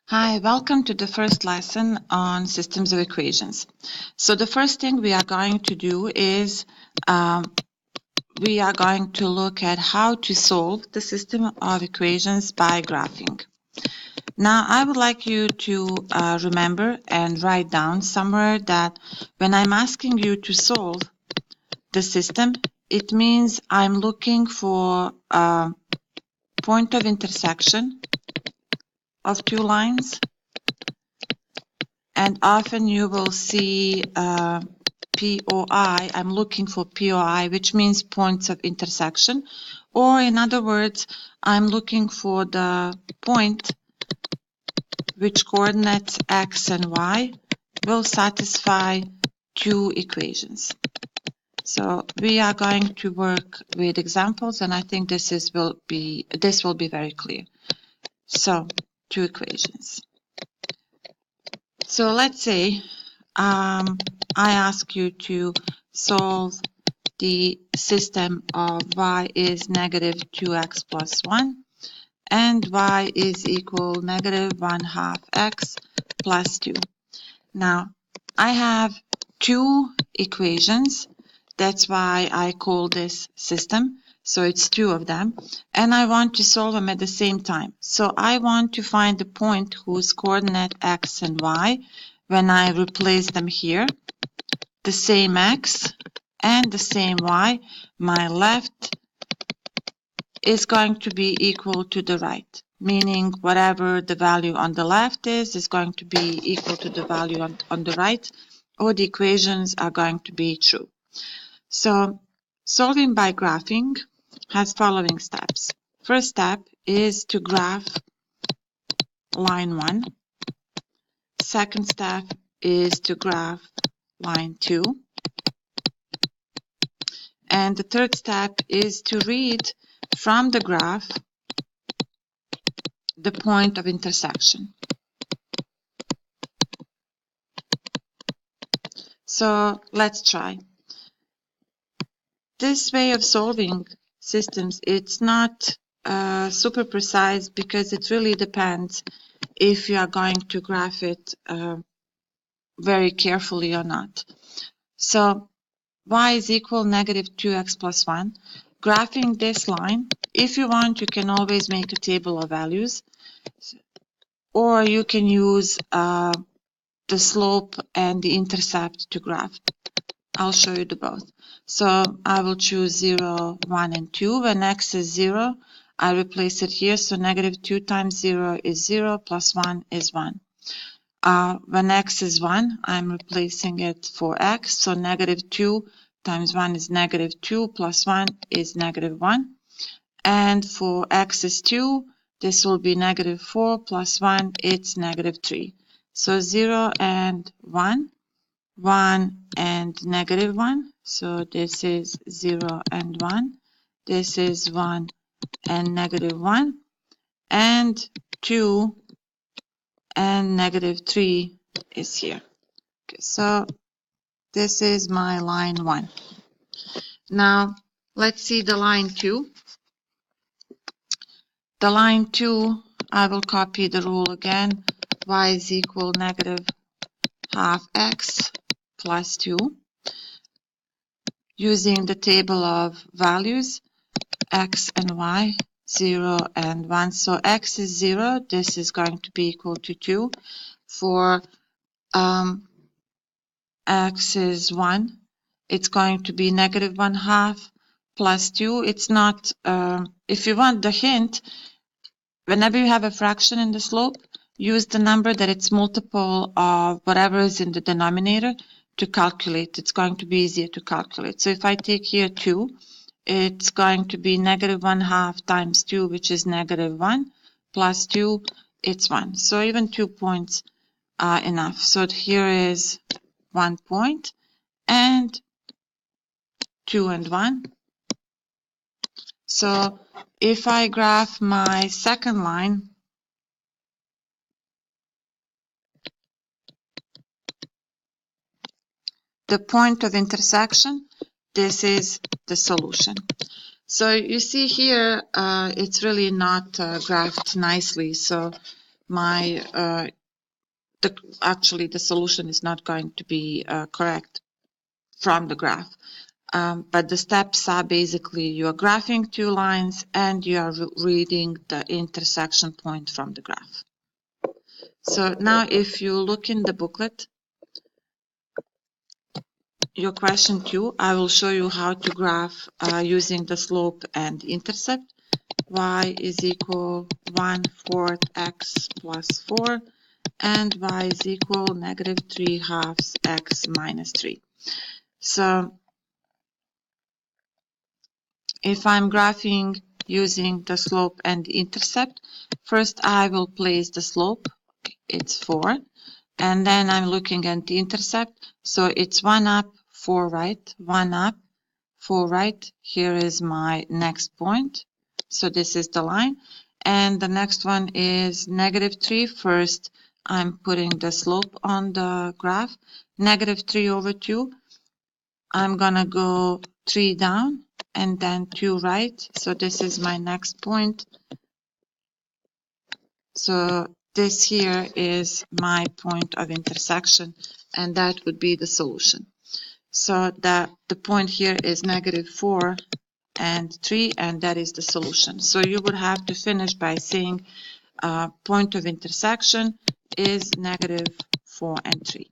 Hi, welcome to the first lesson on systems of equations. So the first thing we are going to do is we are going to look at how to solve the system of equations by graphing. Now, I would like you to remember and write down somewhere that when I'm asking you to solve the system, it means I'm looking for a point of intersection of two lines. And often you will see POI. I'm looking for POI, which means points of intersection. Or in other words, I'm looking for the point which coordinates X and Y will satisfy two equations. So we are going to work with examples, and I think this will be very clear. So two equations. So let's say I ask you to solve the system of y is negative 2x plus 1 and y is equal negative 1/2 x plus 2. Now, I have two equations. That's why I call this system. So it's two of them. And I want to solve them at the same time. So I want to find the point whose coordinate x and y, when I replace them here, the same x and the same y, my left is going to be equal to the right, meaning whatever the value on the left is going to be equal to the value on the right, or the equations are going to be true. So solving by graphing has following steps. First step is to graph line 1. Second step is to graph line 2. And the third step is to read from the graph the point of intersection. So let's try. This way of solving systems, it's not super precise because it really depends if you are going to graph it very carefully or not. So y is equal negative 2x plus 1. Graphing this line, if you want, you can always make a table of values, or you can use the slope and the intercept to graph. I'll show you the both. So I will choose 0, 1, and 2. When x is 0, I replace it here. So negative 2 times 0 is 0, plus 1 is 1. When x is 1, I'm replacing it for x. So negative 2 times 1 is negative 2, plus 1 is negative 1. And for x is 2, this will be negative 4, plus 1, it's negative 3. So 0 and 1. 1 and negative 1. So this is 0 and 1. This is 1 and negative 1. And 2 and negative 3 is here. Okay, so this is my line 1. Now, let's see the line 2. The line 2, I will copy the rule again. Y is equal negative 1/2 x plus 2. Using the table of values, x and y, 0 and 1. So x is 0. This is going to be equal to 2. For x is 1. It's going to be negative 1/2 plus 2. It's not, if you want the hint, whenever you have a fraction in the slope, use the number that it's multiple of whatever is in the denominator to calculate. It's going to be easier to calculate. So if I take here 2, it's going to be negative 1/2 times 2, which is negative 1, plus 2, it's 1. So even 2 points are enough. So here is 1 point, and 2 and 1. So if I graph my second line, the point of intersection, this is the solution. So you see here, it's really not graphed nicely. So my actually the solution is not going to be correct from the graph. But the steps are basically you are graphing two lines and you are reading the intersection point from the graph. So now if you look in the booklet, your question 2, I will show you how to graph using the slope and intercept. Y is equal 1/4 x plus 4 and y is equal -3/2 x minus 3. So if I'm graphing using the slope and intercept, first I will place the slope, it's 4, and then I'm looking at the intercept, so it's 1 up, 4 right, 1 up, 4 right, here is my next point, so this is the line, and the next one is -3, first I'm putting the slope on the graph, -3/2, I'm gonna go 3 down, and then 2 right, so this is my next point. So this here is my point of intersection, and that would be the solution. So the point here is -4 and 3, and that is the solution. So you would have to finish by saying point of intersection is -4 and 3.